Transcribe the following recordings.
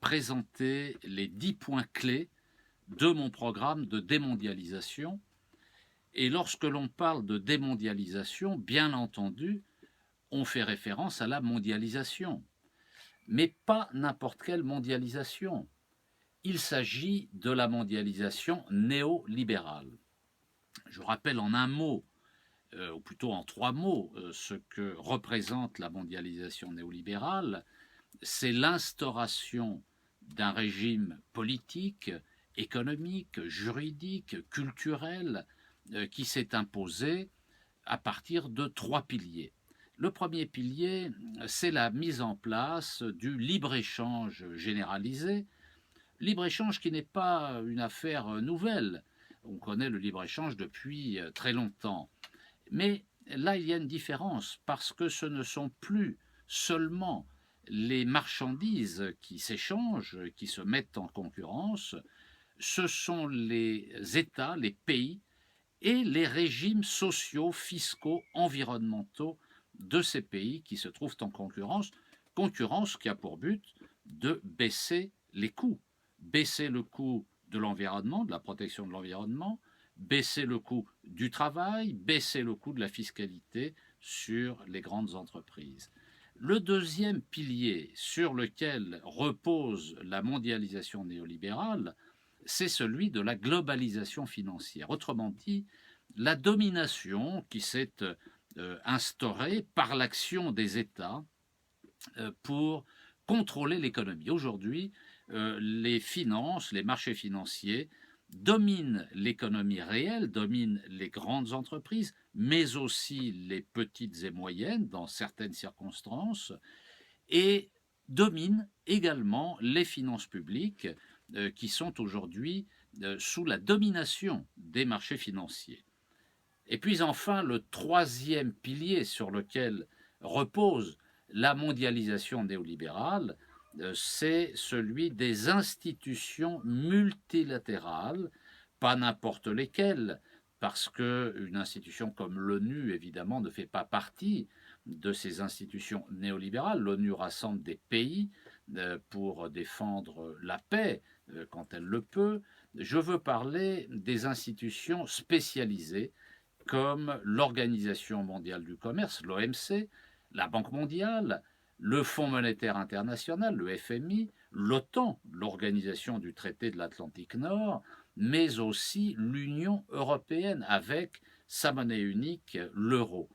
présenter les 10 points clés de mon programme de démondialisation. Et lorsque l'on parle de démondialisation, bien entendu, on fait référence à la mondialisation. Mais pas n'importe quelle mondialisation. Il s'agit de la mondialisation néolibérale. Je rappelle en un mot, ou plutôt en 3 mots, ce que représente la mondialisation néolibérale. C'est l'instauration d'un régime politique, économique, juridique, culturel, qui s'est imposé à partir de 3 piliers. Le premier pilier, c'est la mise en place du libre-échange généralisé, libre-échange qui n'est pas une affaire nouvelle. On connaît le libre-échange depuis très longtemps. Mais là, il y a une différence, parce que ce ne sont plus seulement les marchandises qui s'échangent, qui se mettent en concurrence, ce sont les États, les pays et les régimes sociaux, fiscaux, environnementaux de ces pays qui se trouvent en concurrence, concurrence qui a pour but de baisser les coûts, baisser le coût de l'environnement, de la protection de l'environnement, baisser le coût du travail, baisser le coût de la fiscalité sur les grandes entreprises. Le deuxième pilier sur lequel repose la mondialisation néolibérale, c'est celui de la globalisation financière. Autrement dit, la domination qui s'est instaurée par l'action des États pour contrôler l'économie. Aujourd'hui, les finances, les marchés financiers dominent l'économie réelle, dominent les grandes entreprises, mais aussi les petites et moyennes dans certaines circonstances, et dominent également les finances publiques qui sont aujourd'hui sous la domination des marchés financiers. Et puis enfin, le troisième pilier sur lequel repose la mondialisation néolibérale, c'est celui des institutions multilatérales, pas n'importe lesquelles, parce qu'une institution comme l'ONU, évidemment, ne fait pas partie de ces institutions néolibérales. L'ONU rassemble des pays pour défendre la paix quand elle le peut. Je veux parler des institutions spécialisées comme l'Organisation mondiale du commerce, l'OMC, la Banque mondiale, le Fonds monétaire international, le FMI, l'OTAN, l'Organisation du traité de l'Atlantique Nord, mais aussi l'Union européenne avec sa monnaie unique, l'euro.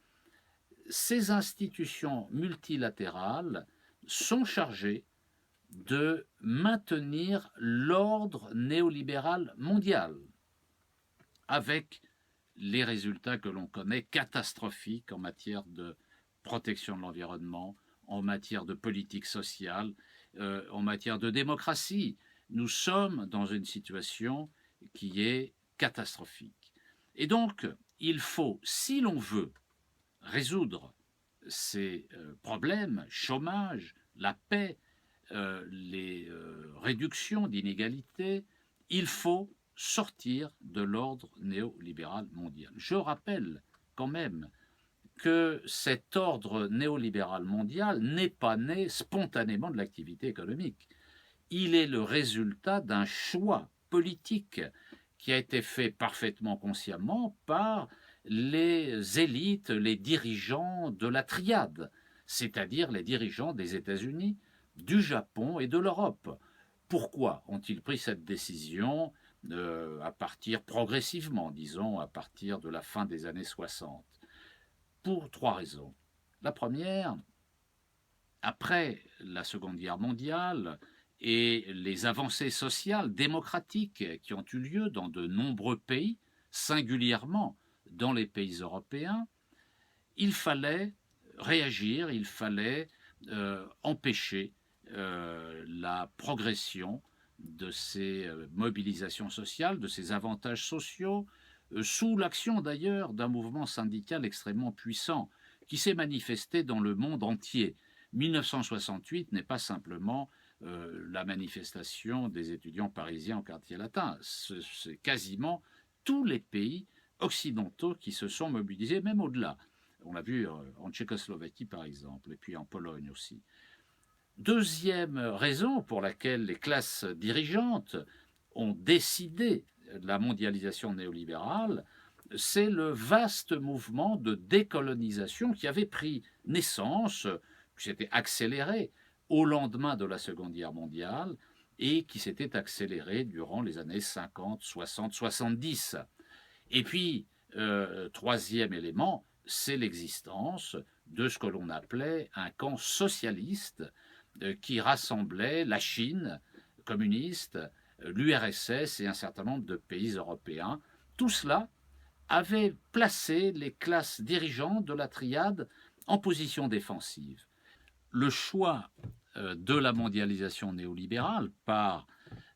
Ces institutions multilatérales sont chargées de maintenir l'ordre néolibéral mondial, avec les résultats que l'on connaît, catastrophiques en matière de protection de l'environnement, en matière de politique sociale, en matière de démocratie. Nous sommes dans une situation qui est catastrophique. Et donc, il faut, si l'on veut résoudre ces problèmes, chômage, la paix, les réductions d'inégalités, il faut sortir de l'ordre néolibéral mondial. Je rappelle quand même que cet ordre néolibéral mondial n'est pas né spontanément de l'activité économique. Il est le résultat d'un choix politique qui a été fait parfaitement consciemment par les élites, les dirigeants de la triade, c'est-à-dire les dirigeants des États-Unis, du Japon et de l'Europe. Pourquoi ont-ils pris cette décision à partir progressivement, disons, à partir de la fin des années 60? Pour 3 raisons. La première, après la Seconde Guerre mondiale et les avancées sociales démocratiques qui ont eu lieu dans de nombreux pays, singulièrement dans les pays européens, il fallait réagir, il fallait empêcher la progression de ces mobilisations sociales, de ces avantages sociaux, sous l'action d'ailleurs d'un mouvement syndical extrêmement puissant qui s'est manifesté dans le monde entier. 1968 n'est pas simplement la manifestation des étudiants parisiens au quartier latin, c'est quasiment tous les pays occidentaux qui se sont mobilisés, même au-delà. On l'a vu en Tchécoslovaquie par exemple, et puis en Pologne aussi. Deuxième raison pour laquelle les classes dirigeantes ont décidé de la mondialisation néolibérale, c'est le vaste mouvement de décolonisation qui avait pris naissance, qui s'était accéléré au lendemain de la Seconde Guerre mondiale et qui s'était accéléré durant les années 50, 60, 70. Et puis, troisième élément, c'est l'existence de ce que l'on appelait un camp socialiste qui rassemblait la Chine communiste, l'URSS et un certain nombre de pays européens. Tout cela avait placé les classes dirigeantes de la triade en position défensive. Le choix de la mondialisation néolibérale par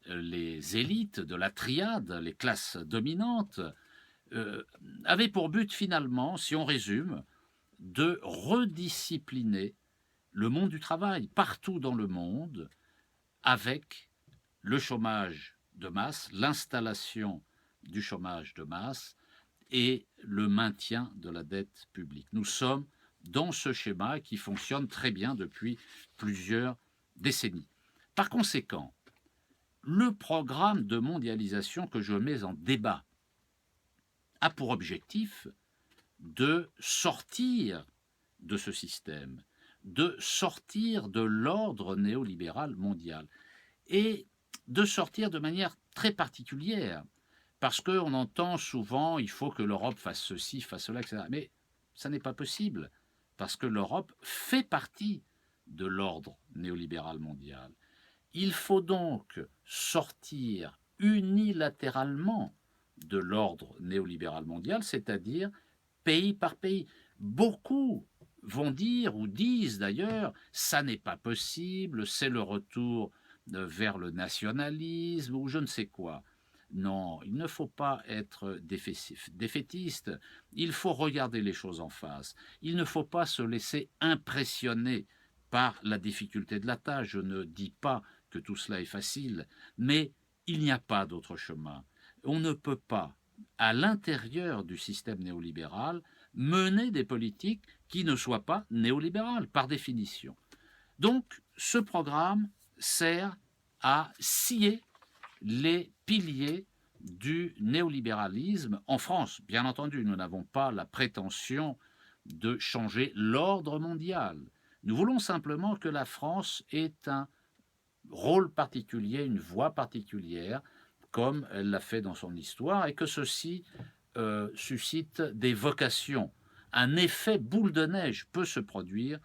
les élites de la triade, les classes dominantes, avait pour but finalement, si on résume, de rediscipliner le monde du travail partout dans le monde avec le chômage de masse, l'installation du chômage de masse et le maintien de la dette publique. Nous sommes dans ce schéma qui fonctionne très bien depuis plusieurs décennies. Par conséquent, le programme de mondialisation que je mets en débat a pour objectif de sortir de ce système, de sortir de l'ordre néolibéral mondial et de sortir de manière très particulière, parce qu'on entend souvent il faut que l'Europe fasse ceci, fasse cela, etc. Mais ça n'est pas possible, parce que l'Europe fait partie de l'ordre néolibéral mondial. Il faut donc sortir unilatéralement de l'ordre néolibéral mondial, c'est-à-dire pays par pays. Beaucoup vont dire, ou disent d'ailleurs, ça n'est pas possible, c'est le retour vers le nationalisme, ou je ne sais quoi. Non, il ne faut pas être défaitiste, il faut regarder les choses en face. Il ne faut pas se laisser impressionner par la difficulté de la tâche. Je ne dis pas que tout cela est facile, mais il n'y a pas d'autre chemin. On ne peut pas, à l'intérieur du système néolibéral, mener des politiques qui ne soient pas néolibérales, par définition. Donc, ce programme sert à scier les piliers du néolibéralisme en France. Bien entendu, nous n'avons pas la prétention de changer l'ordre mondial. Nous voulons simplement que la France ait un rôle particulier, une voie particulière, comme elle l'a fait dans son histoire, et que ceci suscite des vocations. Un effet boule de neige peut se produire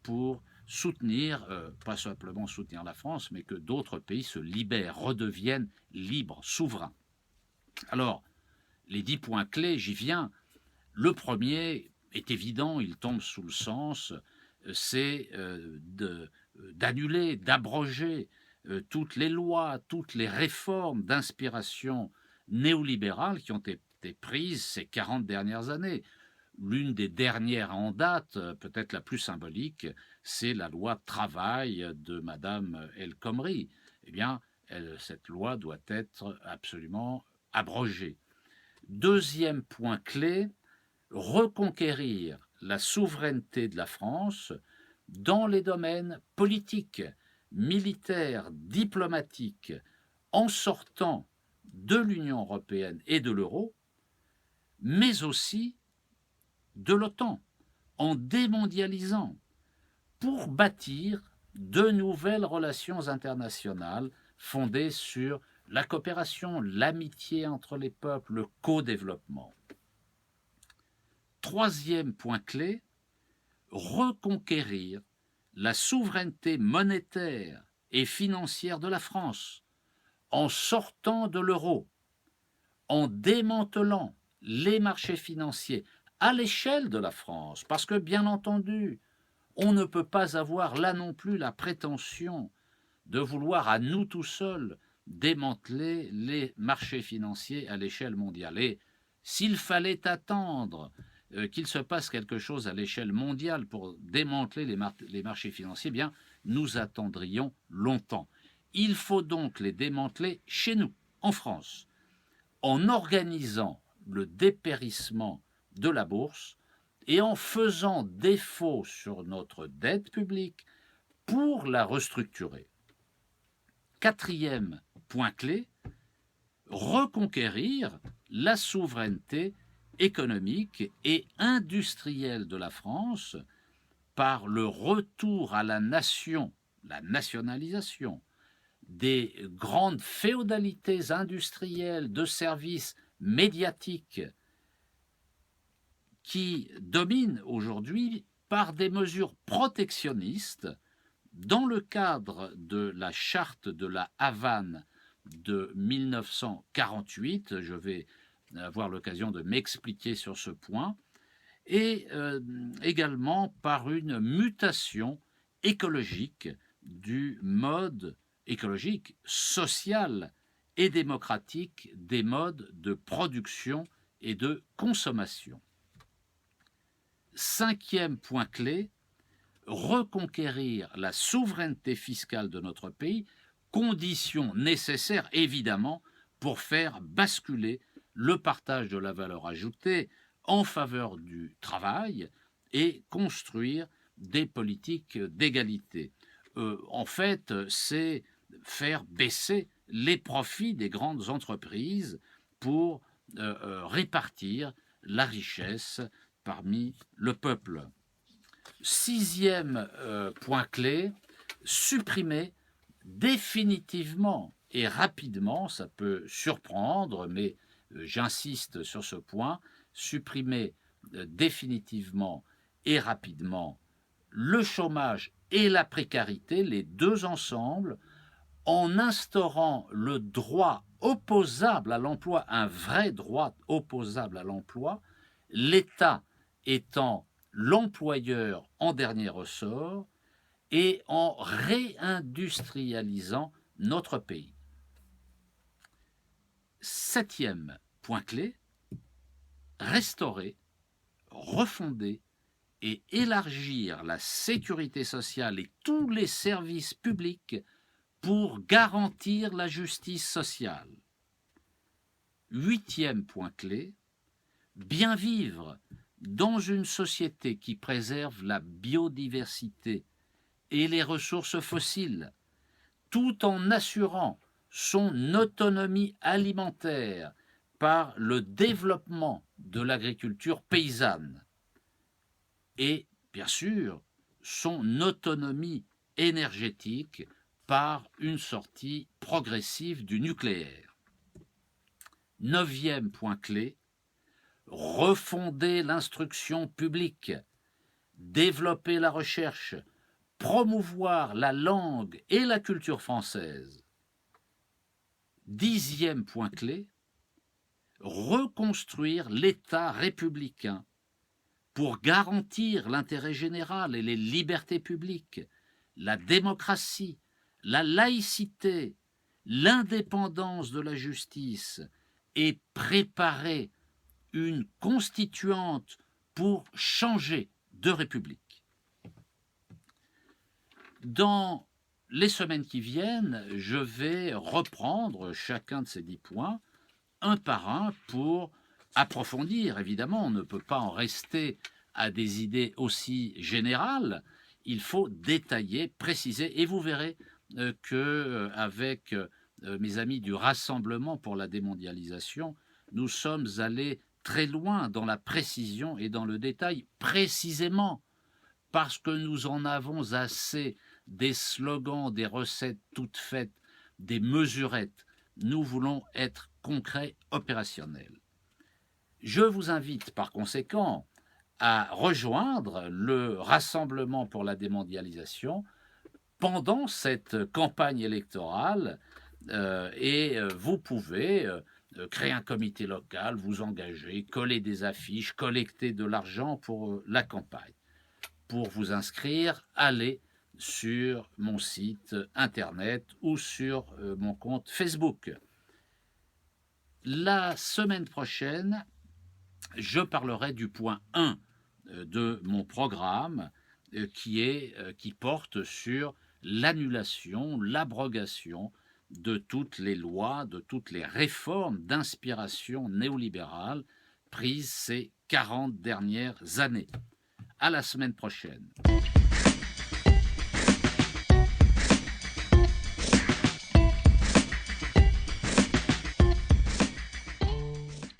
pour soutenir, pas simplement soutenir la France, mais que d'autres pays se libèrent, redeviennent libres, souverains. Alors, les 10 points clés, j'y viens. Le premier est évident, il tombe sous le sens, c'est d'annuler, d'abroger toutes les lois, toutes les réformes d'inspiration néolibérale qui ont été prises ces 40 dernières années. L'une des dernières en date, peut-être la plus symbolique, c'est la loi travail de Madame El Khomri. Eh bien, cette loi doit être absolument abrogée. Deuxième point clé, reconquérir la souveraineté de la France dans les domaines politiques, militaires, diplomatiques, en sortant de l'Union européenne et de l'euro, mais aussi de l'OTAN, en démondialisant, pour bâtir de nouvelles relations internationales fondées sur la coopération, l'amitié entre les peuples, le co-développement. Troisième point clé, reconquérir la souveraineté monétaire et financière de la France en sortant de l'euro, en démantelant les marchés financiers à l'échelle de la France, parce que bien entendu, on ne peut pas avoir là non plus la prétention de vouloir à nous tout seuls démanteler les marchés financiers à l'échelle mondiale. Et s'il fallait attendre qu'il se passe quelque chose à l'échelle mondiale pour démanteler les marchés financiers, eh bien, nous attendrions longtemps. Il faut donc les démanteler chez nous, en France, en organisant le dépérissement de la bourse et en faisant défaut sur notre dette publique pour la restructurer. Quatrième point clé, reconquérir la souveraineté économique et industrielle de la France par le retour à la nation, la nationalisation des grandes féodalités industrielles de services médiatiques qui dominent aujourd'hui par des mesures protectionnistes dans le cadre de la charte de la Havane de 1948. Je vais avoir l'occasion de m'expliquer sur ce point, et également par une mutation écologique du mode écologique, social et démocratique des modes de production et de consommation. Cinquième point clé, reconquérir la souveraineté fiscale de notre pays, condition nécessaire évidemment pour faire basculer le partage de la valeur ajoutée en faveur du travail et construire des politiques d'égalité. En fait, c'est faire baisser les profits des grandes entreprises pour répartir la richesse parmi le peuple. Sixième point clé, supprimer définitivement et rapidement, ça peut surprendre, mais j'insiste sur ce point, supprimer définitivement et rapidement le chômage et la précarité, les deux ensemble, en instaurant le droit opposable à l'emploi, un vrai droit opposable à l'emploi, l'État étant l'employeur en dernier ressort, et en réindustrialisant notre pays. Septième point clé, restaurer, refonder et élargir la sécurité sociale et tous les services publics pour garantir la justice sociale. Huitième point clé, bien vivre dans une société qui préserve la biodiversité et les ressources fossiles, tout en assurant son autonomie alimentaire par le développement de l'agriculture paysanne et, bien sûr, son autonomie énergétique par une sortie progressive du nucléaire. Neuvième point clé, refonder l'instruction publique, développer la recherche, promouvoir la langue et la culture française. Dixième point clé, reconstruire l'État républicain pour garantir l'intérêt général et les libertés publiques, la démocratie, la laïcité, l'indépendance de la justice et préparer une constituante pour changer de république. Dans les semaines qui viennent, je vais reprendre chacun de ces 10 points, un par un, pour approfondir. Évidemment, on ne peut pas en rester à des idées aussi générales. Il faut détailler, préciser, et vous verrez qu'avec mes amis du Rassemblement pour la démondialisation, nous sommes allés très loin dans la précision et dans le détail, précisément parce que nous en avons assez des slogans, des recettes toutes faites, des mesurettes. Nous voulons être concrets, opérationnels. Je vous invite par conséquent à rejoindre le Rassemblement pour la démondialisation pendant cette campagne électorale et vous pouvez créer un comité local, vous engager, coller des affiches, collecter de l'argent pour la campagne. Pour vous inscrire, allez sur mon site internet ou sur mon compte Facebook. La semaine prochaine, je parlerai du point 1 de mon programme qui porte sur l'annulation, l'abrogation de toutes les lois, de toutes les réformes d'inspiration néolibérale prises ces 40 dernières années. À la semaine prochaine.